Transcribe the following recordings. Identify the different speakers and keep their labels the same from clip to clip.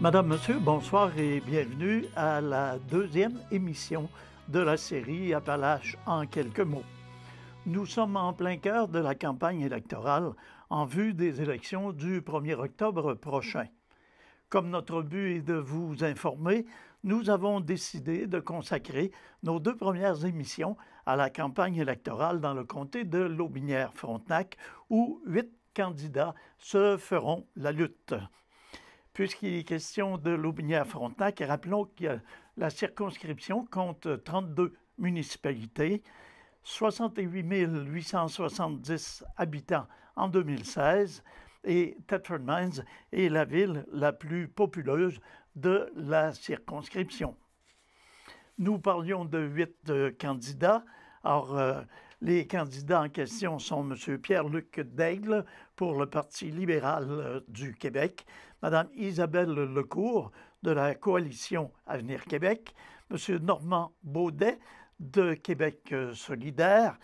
Speaker 1: Madame, Monsieur, bonsoir et bienvenue à la deuxième émission de la série Appalaches en quelques mots. Nous sommes en plein cœur de la campagne électorale en vue des élections du 1er octobre prochain. Comme notre but est de vous informer, nous avons décidé de consacrer nos deux premières émissions à la campagne électorale dans le comté de Lotbinière-Frontenac, où 8 candidats se feront la lutte. Puisqu'il est question de Lotbinière-Frontenac, rappelons que la circonscription compte 32 municipalités, 68 870 habitants en 2016 et Thetford Mines est la ville la plus populeuse de la circonscription. Nous parlions de 8 candidats. Alors, les candidats en question sont M. Pierre-Luc Daigle pour le Parti libéral du Québec, Mme Isabelle Lecourt de la Coalition Avenir Québec, M. Normand Beaudet de Québec solidaire,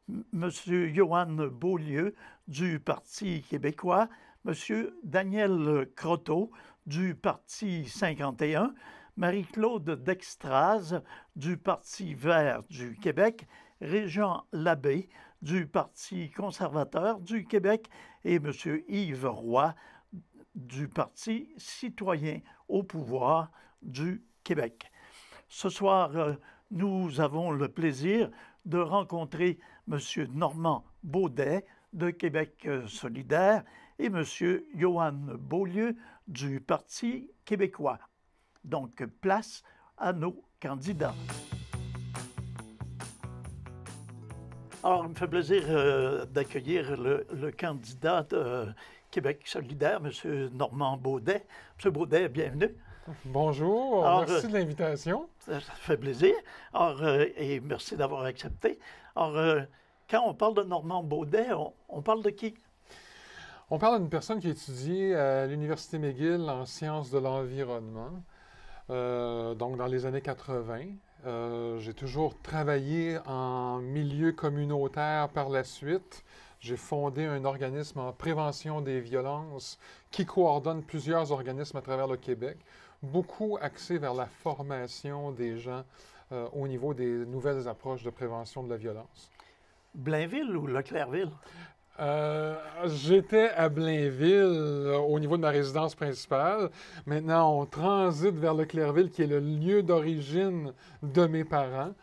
Speaker 1: M. Yoann Beaulieu du Parti québécois, M. Daniel Croteau du Parti 51, Marie-Claude Dextraz du Parti vert du Québec, Régent Labbé du Parti conservateur du Québec et M. Yves Roy du Parti citoyen au pouvoir du Québec. Ce soir, nous avons le plaisir de rencontrer M. Normand Beaudet de Québec solidaire et M. Yoann Beaulieu du Parti québécois. Donc, place à nos candidats. Alors, il me fait plaisir d'accueillir le candidat de Québec solidaire, M. Normand Beaudet. M. Beaudet, bienvenue.
Speaker 2: Bonjour, alors, merci de l'invitation.
Speaker 1: Ça fait plaisir. Alors, et merci d'avoir accepté. Alors, quand on parle de Normand Beaudet, on parle de qui?
Speaker 2: On parle d'une personne qui a étudié à l'Université McGill en sciences de l'environnement, donc dans les années 80. J'ai toujours travaillé en milieu communautaire par la suite. J'ai fondé un organisme en prévention des violences qui coordonne plusieurs organismes à travers le Québec, beaucoup axé vers la formation des gens au niveau des nouvelles approches de prévention de la violence.
Speaker 1: Blainville ou Leclercville?
Speaker 2: J'étais à Blainville au niveau de ma résidence principale. Maintenant, on transite vers Leclercville, qui est le lieu d'origine de mes parents,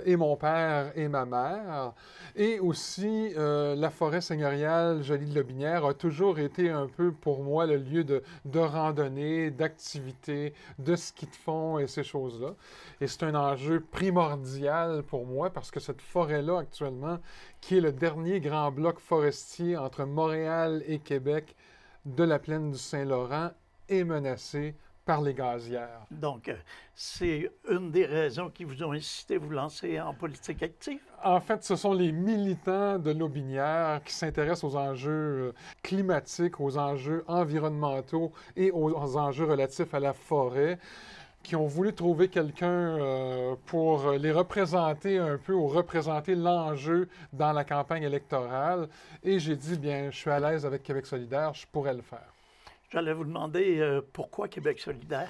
Speaker 2: et mon père et ma mère. Et aussi, la forêt seigneuriale Jolie de Lotbinière a toujours été un peu pour moi le lieu de randonnée, d'activité, de ski de fond et ces choses-là. Et c'est un enjeu primordial pour moi parce que cette forêt-là, actuellement, qui est le dernier grand bloc forestier entre Montréal et Québec de la plaine du Saint-Laurent, est menacée par les gazières.
Speaker 1: Donc, c'est une des raisons qui vous ont incité à vous lancer en politique active?
Speaker 2: En fait, ce sont les militants de Lotbinière qui s'intéressent aux enjeux climatiques, aux enjeux environnementaux et aux enjeux relatifs à la forêt, qui ont voulu trouver quelqu'un pour les représenter un peu ou représenter l'enjeu dans la campagne électorale. Et j'ai dit, bien, je suis à l'aise avec Québec solidaire, je pourrais le faire.
Speaker 1: J'allais vous demander pourquoi Québec solidaire?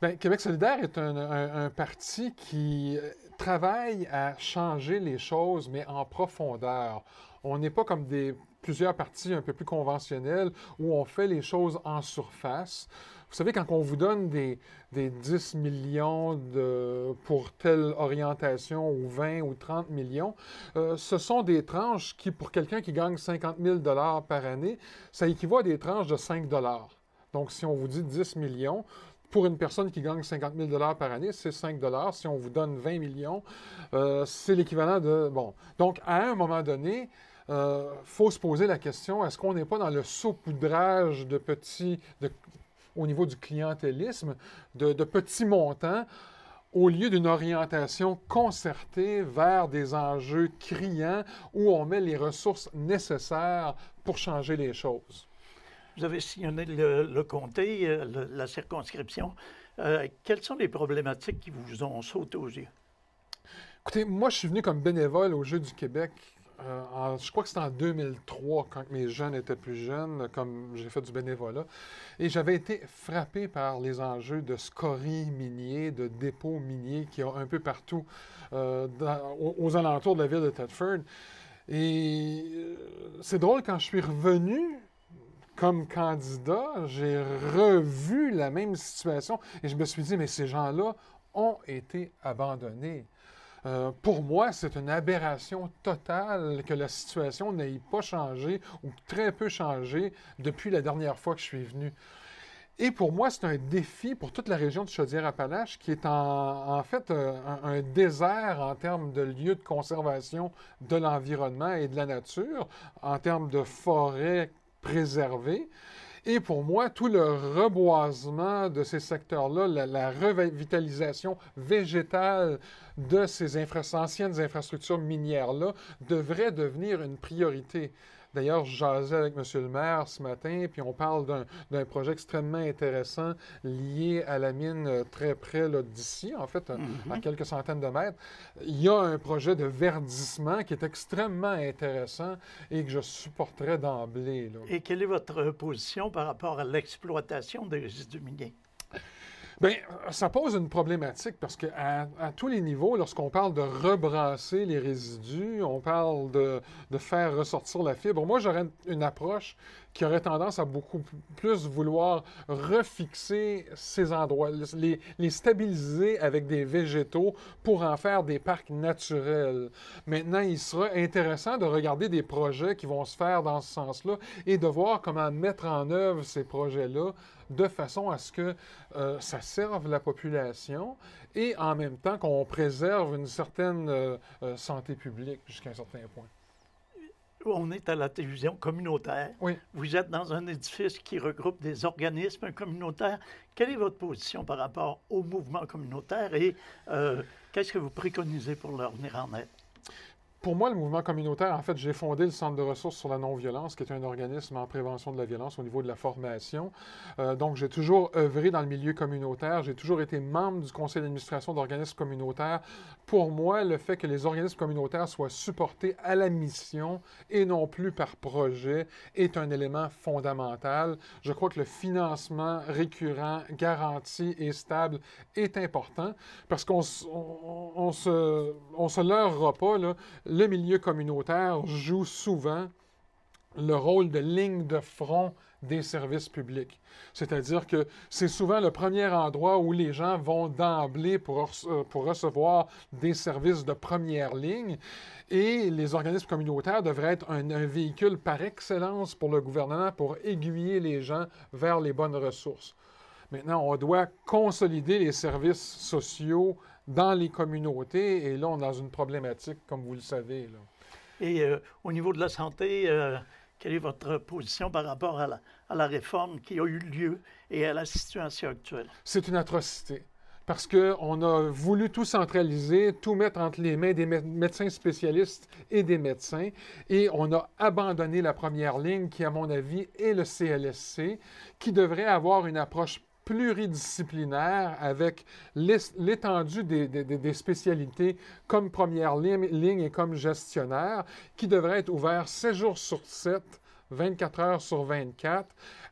Speaker 2: Bien, Québec solidaire est un parti qui travaille à changer les choses, mais en profondeur. On n'est pas comme plusieurs partis un peu plus conventionnels où on fait les choses en surface. Vous savez, quand on vous donne des 10 millions pour telle orientation ou 20 ou 30 millions, ce sont des tranches qui, pour quelqu'un qui gagne 50 000 $ par année, ça équivaut à des tranches de 5 $. Donc, si on vous dit 10 millions, pour une personne qui gagne 50 000 $ par année, c'est 5 $. Si on vous donne 20 millions, c'est l'équivalent de... Bon, donc, à un moment donné, faut se poser la question, est-ce qu'on n'est pas dans le saupoudrage au niveau du clientélisme, de petits montants, au lieu d'une orientation concertée vers des enjeux criants où on met les ressources nécessaires pour changer les choses?
Speaker 1: Vous avez sillonné le comté, la circonscription. Quelles sont les problématiques qui vous ont sauté aux yeux?
Speaker 2: Écoutez, moi, je suis venu comme bénévole au Jeu du Québec je crois que c'était en 2003, quand mes jeunes étaient plus jeunes, comme j'ai fait du bénévolat. Et j'avais été frappé par les enjeux de scories miniers, de dépôts miniers qu'il y a un peu partout aux alentours de la ville de Thetford. Et c'est drôle, quand je suis revenu comme candidat, j'ai revu la même situation et je me suis dit, mais ces gens-là ont été abandonnés. Pour moi, c'est une aberration totale que la situation n'ait pas changé ou très peu changé depuis la dernière fois que je suis venu. Et pour moi, c'est un défi pour toute la région de Chaudière-Appalaches qui est en fait un désert en termes de lieux de conservation de l'environnement et de la nature, en termes de forêts préservées. Et pour moi, tout le reboisement de ces secteurs-là, la revitalisation végétale de ces anciennes infrastructures minières-là devrait devenir une priorité. D'ailleurs, je jasais avec M. le maire ce matin, puis on parle d'un projet extrêmement intéressant lié à la mine très près d'ici, en fait, à quelques centaines de mètres. Il y a un projet de verdissement qui est extrêmement intéressant et que je supporterais d'emblée.
Speaker 1: Et quelle est votre position par rapport à l'exploitation des résidus miniers?
Speaker 2: Bien, ça pose une problématique parce qu'à tous les niveaux, lorsqu'on parle de rebrasser les résidus, on parle de faire ressortir la fibre. Moi, j'aurais une approche qui aurait tendance à beaucoup plus vouloir refixer ces endroits, les stabiliser avec des végétaux pour en faire des parcs naturels. Maintenant, il sera intéressant de regarder des projets qui vont se faire dans ce sens-là et de voir comment mettre en œuvre ces projets-là de façon à ce que ça serve la population et en même temps qu'on préserve une certaine santé publique jusqu'à un certain point.
Speaker 1: On est à la télévision communautaire.
Speaker 2: Oui.
Speaker 1: Vous êtes dans un édifice qui regroupe des organismes communautaires. Quelle est votre position par rapport au mouvement communautaire et qu'est-ce que vous préconisez pour leur venir en aide?
Speaker 2: Pour moi, le mouvement communautaire, en fait, j'ai fondé le Centre de ressources sur la non-violence, qui est un organisme en prévention de la violence au niveau de la formation. Donc, j'ai toujours œuvré dans le milieu communautaire. J'ai toujours été membre du conseil d'administration d'organismes communautaires. Pour moi, le fait que les organismes communautaires soient supportés à la mission et non plus par projet est un élément fondamental. Je crois que le financement récurrent, garanti et stable est important parce qu'on se leurrera pas, là. Le milieu communautaire joue souvent le rôle de ligne de front des services publics. C'est-à-dire que c'est souvent le premier endroit où les gens vont d'emblée pour recevoir des services de première ligne. Et les organismes communautaires devraient être un véhicule par excellence pour le gouvernement pour aiguiller les gens vers les bonnes ressources. Maintenant, on doit consolider les services sociaux dans les communautés, et là, on est dans une problématique, comme vous le savez. Là.
Speaker 1: Et au niveau de la santé, quelle est votre position par rapport à la réforme qui a eu lieu et à la situation actuelle?
Speaker 2: C'est une atrocité. Parce qu'on a voulu tout centraliser, tout mettre entre les mains des médecins spécialistes et des médecins, et on a abandonné la première ligne qui, à mon avis, est le CLSC, qui devrait avoir une approche pluridisciplinaire avec l'étendue des spécialités comme première ligne et comme gestionnaire, qui devrait être ouvert 7 jours sur 7, 24 heures sur 24,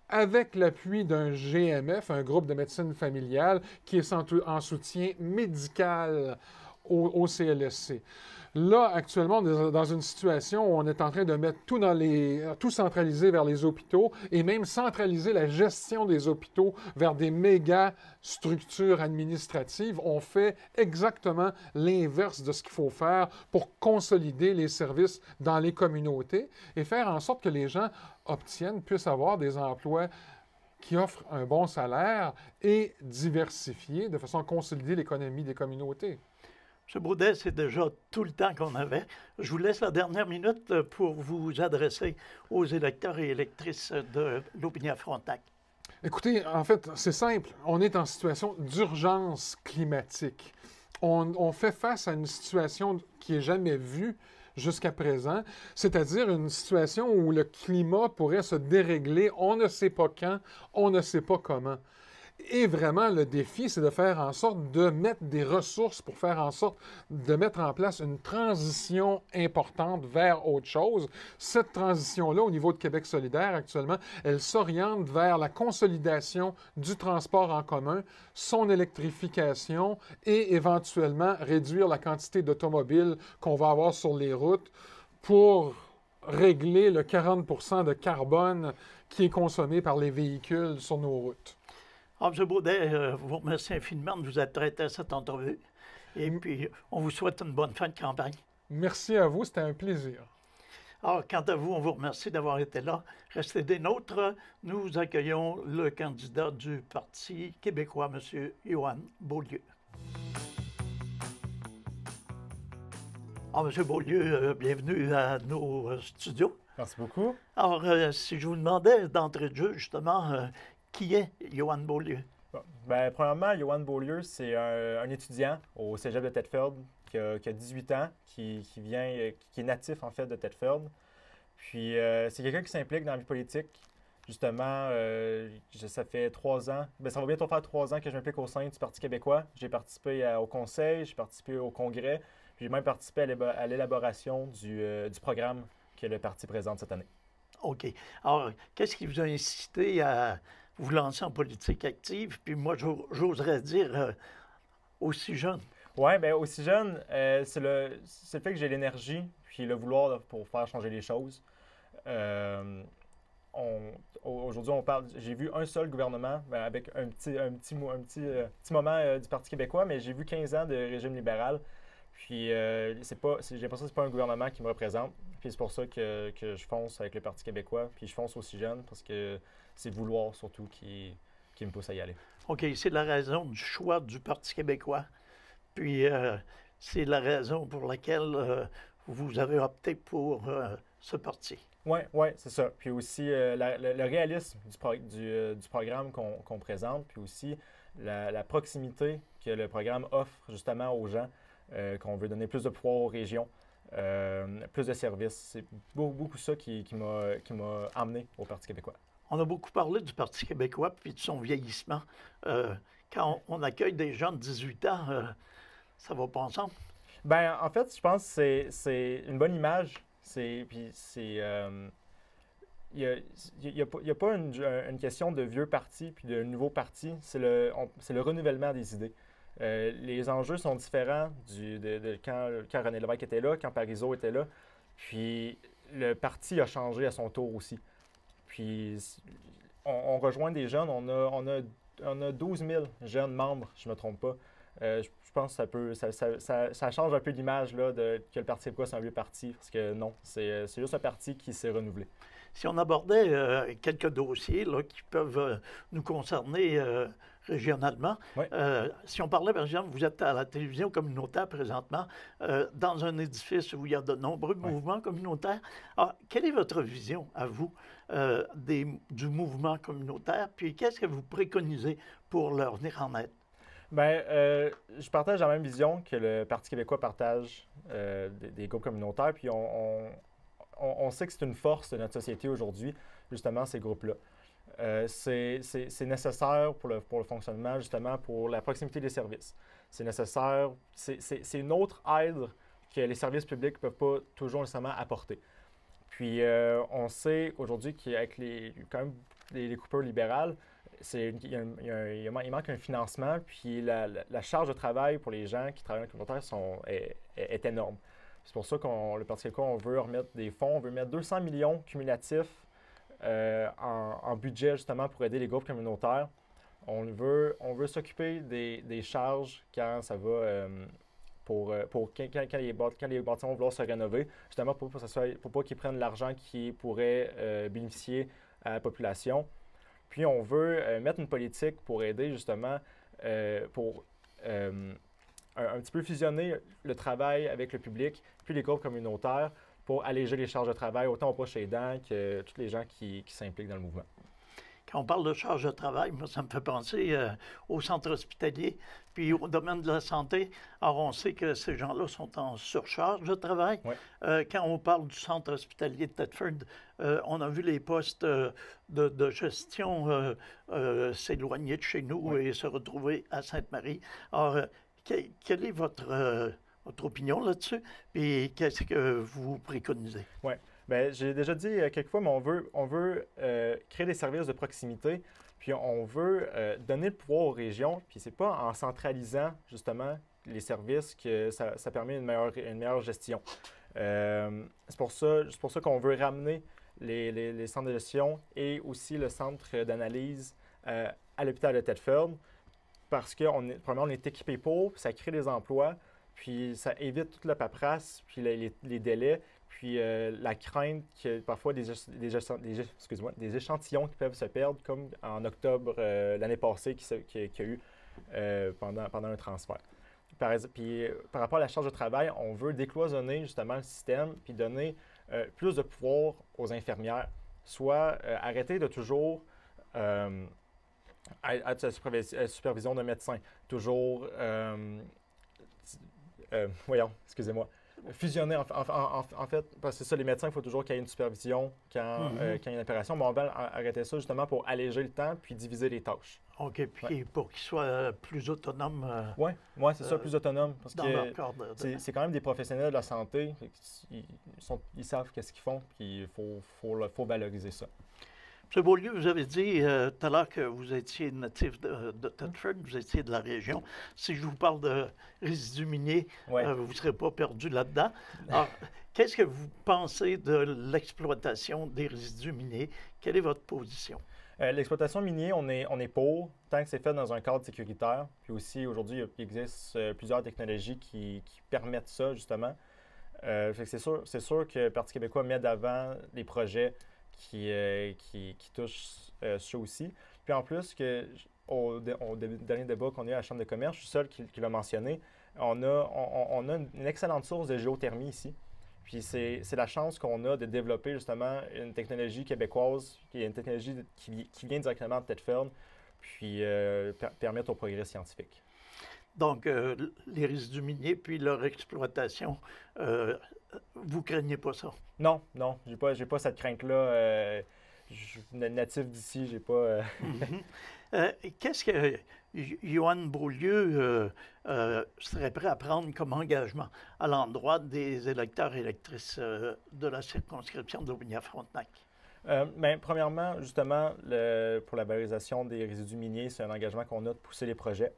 Speaker 2: avec l'appui d'un GMF, un groupe de médecine familiale, qui est en soutien médical au CLSC. Là, actuellement, on est dans une situation où on est en train de mettre tout centraliser vers les hôpitaux et même centraliser la gestion des hôpitaux vers des méga structures administratives. On fait exactement l'inverse de ce qu'il faut faire pour consolider les services dans les communautés et faire en sorte que les gens puissent avoir des emplois qui offrent un bon salaire et diversifiés de façon à consolider l'économie des communautés.
Speaker 1: M. Baudet, c'est déjà tout le temps qu'on avait. Je vous laisse la dernière minute pour vous adresser aux électeurs et électrices de Lobinière-Frontenac.
Speaker 2: Écoutez, en fait, c'est simple. On est en situation d'urgence climatique. On fait face à une situation qui n'est jamais vue jusqu'à présent, c'est-à-dire une situation où le climat pourrait se dérégler, on ne sait pas quand, on ne sait pas comment. Et vraiment, le défi, c'est de faire en sorte de mettre des ressources pour faire en sorte de mettre en place une transition importante vers autre chose. Cette transition-là, au niveau de Québec solidaire actuellement, elle s'oriente vers la consolidation du transport en commun, son électrification et éventuellement réduire la quantité d'automobiles qu'on va avoir sur les routes pour régler le 40 de carbone qui est consommé par les véhicules sur nos routes.
Speaker 1: Ah, M. Baudet, vous remercie infiniment de vous être prêté à cette entrevue. Et puis, on vous souhaite une bonne fin de campagne.
Speaker 2: Merci à vous, c'était un plaisir.
Speaker 1: Alors, quant à vous, on vous remercie d'avoir été là. Restez des nôtres. Nous accueillons le candidat du Parti québécois, M. Yohann Beaulieu. Alors, M. Beaulieu, bienvenue à nos studios.
Speaker 3: Merci beaucoup.
Speaker 1: Alors, si je vous demandais d'entrée de jeu, justement, qui est Yohann Beaulieu?
Speaker 3: Bon, ben, premièrement, Yohann Beaulieu, c'est un étudiant au cégep de Thetford qui a 18 ans, qui est natif, en fait, de Thetford. Puis, c'est quelqu'un qui s'implique dans la vie politique. Justement, ça fait 3 ans, ben, ça va bientôt faire 3 ans que je m'implique au sein du Parti québécois. J'ai participé au conseil, j'ai participé au congrès, puis j'ai même participé à l'élaboration du programme que le parti présente cette année.
Speaker 1: OK. Alors, qu'est-ce qui vous a incité à vous lancer en politique active? Puis moi, j'oserais dire aussi jeune.
Speaker 3: Oui, bien aussi jeune, c'est le fait que j'ai l'énergie puis le vouloir pour faire changer les choses. Aujourd'hui, on parle. J'ai vu un seul gouvernement avec un petit moment du Parti québécois, mais j'ai vu 15 ans de régime libéral. Puis, j'ai l'impression que c'est pas un gouvernement qui me représente. Puis, c'est pour ça que je fonce avec le Parti québécois. Puis, je fonce aussi jeune parce que c'est vouloir surtout qui me pousse à y aller.
Speaker 1: OK, c'est la raison du choix du Parti québécois. Puis, c'est la raison pour laquelle vous avez opté pour ce parti.
Speaker 3: Oui, c'est ça. Puis aussi, le réalisme du programme qu'on présente, puis aussi la proximité que le programme offre justement aux gens, qu'on veut donner plus de pouvoir aux régions, plus de services. C'est beaucoup ça qui m'a amené au Parti québécois.
Speaker 1: On a beaucoup parlé du Parti québécois puis de son vieillissement. Quand on accueille des gens de 18 ans, ça va pas ensemble?
Speaker 3: Bien, en fait, je pense que c'est une bonne image. Il n'y a pas une question de vieux parti puis de nouveau parti. C'est le renouvellement des idées. Les enjeux sont différents de quand René Lévesque était là, quand Parizeau était là. Puis le parti a changé à son tour aussi. Puis on rejoint des jeunes. On a 12 000 jeunes membres, je ne me trompe pas. Je pense que ça change un peu l'image là, que le Parti québécois, c'est un vieux parti. Parce que non, c'est juste un parti qui s'est renouvelé.
Speaker 1: Si on abordait quelques dossiers là, qui peuvent nous concerner régionalement,
Speaker 3: Oui.
Speaker 1: Si on parlait, par exemple, vous êtes à la télévision communautaire présentement, dans un édifice où il y a de nombreux mouvements communautaires. Alors, quelle est votre vision, à vous, du mouvement communautaire, puis qu'est-ce que vous préconisez pour leur venir en aide?
Speaker 3: Bien, je partage la même vision que le Parti québécois partage des groupes communautaires, puis on sait que c'est une force de notre société aujourd'hui, justement, ces groupes-là. C'est nécessaire pour le fonctionnement, justement, pour la proximité des services. C'est nécessaire, c'est une autre aide que les services publics ne peuvent pas toujours nécessairement apporter. Puis, on sait aujourd'hui qu'avec quand même les coupures libérales, il manque un financement, puis la charge de travail pour les gens qui travaillent dans le communautaire est énorme. C'est pour ça que le Parti québécois, on veut remettre des fonds, on veut mettre 200 millions cumulatifs en budget justement pour aider les groupes communautaires. On veut s'occuper des charges quand ça va quand les bâtiments vont vouloir se rénover, justement pour pas qu'ils prennent l'argent qui pourrait bénéficier à la population. Puis on veut mettre une politique pour aider justement un petit peu fusionner le travail avec le public, puis les groupes communautaires pour alléger les charges de travail, autant aux proches aidants que tous les gens qui s'impliquent dans le mouvement.
Speaker 1: Quand on parle de charge de travail, moi, ça me fait penser au centre hospitalier, puis au domaine de la santé. Alors, on sait que ces gens-là sont en surcharge de travail.
Speaker 3: Ouais.
Speaker 1: Quand on parle du centre hospitalier de Thetford, on a vu les postes de gestion s'éloigner de chez nous et se retrouver à Sainte-Marie. Alors, quelle est votre opinion là-dessus? Et qu'est-ce que vous préconisez?
Speaker 3: Oui. Bien, j'ai déjà dit quelquefois, mais on veut créer des services de proximité, puis on veut donner le pouvoir aux régions, puis c'est pas en centralisant justement les services que ça permet une meilleure gestion. C'est pour ça qu'on veut ramener les centres de gestion et aussi le centre d'analyse à l'hôpital de Thetford, parce premièrement, on est équipé pour, puis ça crée des emplois, puis ça évite toute la paperasse, puis les délais, puis la crainte que parfois des échantillons qui peuvent se perdre, comme en octobre l'année passée qu'il y a eu pendant un transfert. Puis par rapport à la charge de travail, on veut décloisonner justement le système, puis donner plus de pouvoir aux infirmières, soit arrêter de toujours être à la supervision d'un médecin, toujours, fusionner en fait, parce que c'est ça, les médecins, il faut toujours qu'il y ait une supervision quand il y a une opération, mais on va arrêter ça justement pour alléger le temps puis diviser les tâches.
Speaker 1: OK, puis pour qu'ils soient plus autonomes.
Speaker 3: Oui, c'est ça, plus autonome. Parce
Speaker 1: dans
Speaker 3: que
Speaker 1: leur corps
Speaker 3: c'est quand même des professionnels de la santé. Ils savent qu'est-ce qu'ils font, puis il faut valoriser ça.
Speaker 1: M. Beaulieu, vous avez dit tout à l'heure que vous étiez natif de Thetford, vous étiez de la région. Si je vous parle de résidus miniers, vous ne serez pas perdu là-dedans. Alors, qu'est-ce que vous pensez de l'exploitation des résidus miniers? Quelle est votre position?
Speaker 3: L'exploitation minière, on est pour, tant que c'est fait dans un cadre sécuritaire. Puis aussi, aujourd'hui, il existe plusieurs technologies qui permettent ça, justement. C'est sûr que le Parti québécois met d'avant les projets qui touchent ça aussi. Puis en plus, au dernier débat qu'on a eu à la Chambre de commerce, je suis seul qui l'a mentionné, on a une excellente source de géothermie ici. Puis c'est la chance qu'on a de développer justement une technologie québécoise, qui est une technologie qui vient directement de Thetford, puis permettre au progrès scientifique.
Speaker 1: Donc, les résidus miniers, puis leur exploitation, vous craignez pas ça?
Speaker 3: Non, j'ai pas cette crainte-là. Je suis natif d'ici, j'ai pas...
Speaker 1: Qu'est-ce que Johan Beaulieu serait prêt à prendre comme engagement à l'endroit des électeurs et électrices de la circonscription d'Aubigny-Frontenac?
Speaker 3: Premièrement, justement, pour la valorisation des résidus miniers, c'est un engagement qu'on a de pousser les projets.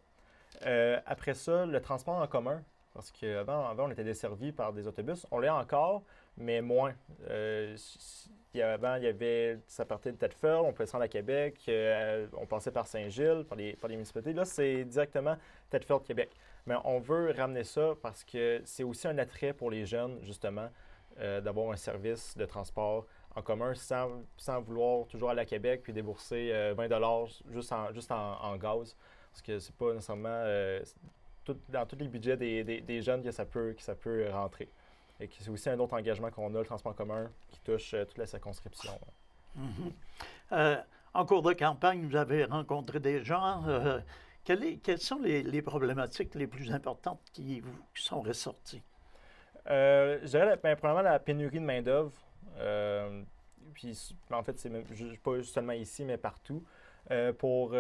Speaker 3: Après ça, le transport en commun, parce qu'avant, on était desservi par des autobus. On l'est encore, mais moins. Avant, ça partait de Thetford, on pouvait se rendre à Québec, on passait par Saint-Gilles, par les municipalités. Là, c'est directement Thetford, Québec. Mais on veut ramener ça parce que c'est aussi un attrait pour les jeunes, justement, d'avoir un service de transport en commun sans vouloir toujours aller à Québec puis débourser 20 $ juste en gaz. Parce que c'est pas nécessairement dans tous les budgets des jeunes que ça peut rentrer. Et que c'est aussi un autre engagement qu'on a, le transport en commun, qui touche toute la circonscription.
Speaker 1: En cours de campagne, vous avez rencontré des gens. Quelles sont les problématiques les plus importantes qui vous sont ressorties?
Speaker 3: Je dirais, premièrement, la pénurie de main-d'œuvre. Puis, en fait, c'est pas seulement ici, mais partout. Pour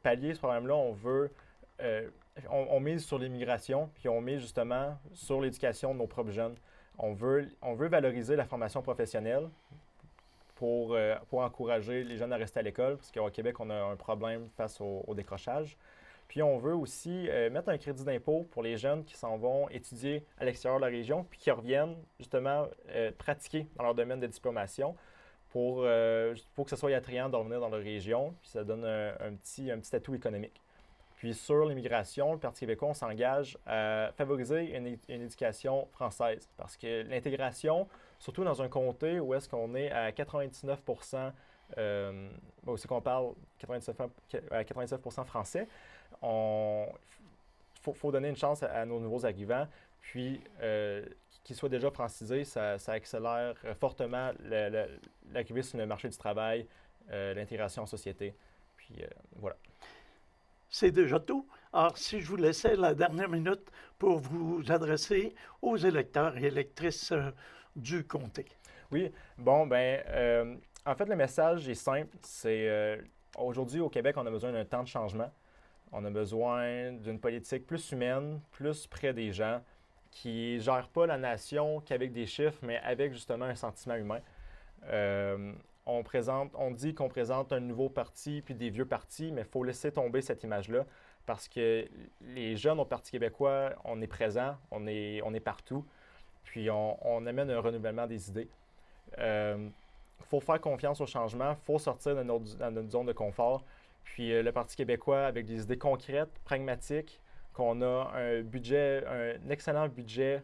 Speaker 3: pallier ce problème-là, on mise sur l'immigration, puis on mise justement sur l'éducation de nos propres jeunes. On veut valoriser la formation professionnelle pour encourager les jeunes à rester à l'école, parce qu'au Québec, on a un problème face au décrochage. Puis on veut aussi mettre un crédit d'impôt pour les jeunes qui s'en vont étudier à l'extérieur de la région, puis qui reviennent justement pratiquer dans leur domaine de diplomation pour que ce soit attrayant de revenir dans leur région, puis ça donne un petit atout économique. Puis sur l'immigration, le Parti québécois, on s'engage à favoriser une éducation française, parce que l'intégration, surtout dans un comté où est-ce qu'on est à 99 aussi qu'on parle 99% français, faut donner une chance à nos nouveaux arrivants, puis qu'ils soient déjà francisés, ça accélère fortement l'arrivée sur le marché du travail l'intégration en société. Puis voilà.
Speaker 1: C'est déjà tout. Alors, si je vous laissais la dernière minute pour vous adresser aux électeurs et électrices du comté.
Speaker 3: Oui, bon, en fait, le message est simple. C'est aujourd'hui, au Québec, on a besoin d'un temps de changement. On a besoin d'une politique plus humaine, plus près des gens, qui ne gère pas la nation qu'avec des chiffres, mais avec justement un sentiment humain. On dit qu'on présente un nouveau parti puis des vieux partis, mais il faut laisser tomber cette image-là parce que les jeunes au Parti québécois, on est présent, on est partout, puis on amène un renouvellement des idées. Il faut faire confiance au changement, il faut sortir de notre zone de confort. Puis le Parti québécois, avec des idées concrètes, pragmatiques, qu'on a un excellent budget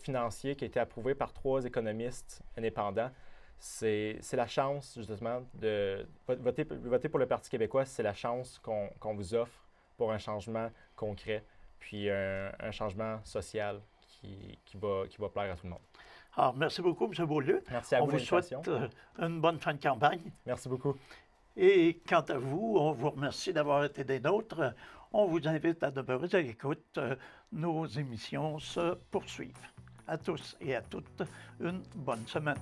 Speaker 3: financier qui a été approuvé par 3 économistes indépendants. C'est la chance, justement, de voter pour le Parti québécois, c'est la chance qu'on vous offre pour un changement concret, puis un changement social qui va plaire à tout le monde.
Speaker 1: Alors, merci beaucoup, M. Beaulieu.
Speaker 3: Merci à vous.
Speaker 1: On vous souhaite une bonne fin de campagne.
Speaker 3: Merci beaucoup.
Speaker 1: Et quant à vous, on vous remercie d'avoir été des nôtres. On vous invite à demeurer à l'écoute. Nos émissions se poursuivent. À tous et à toutes, une bonne semaine.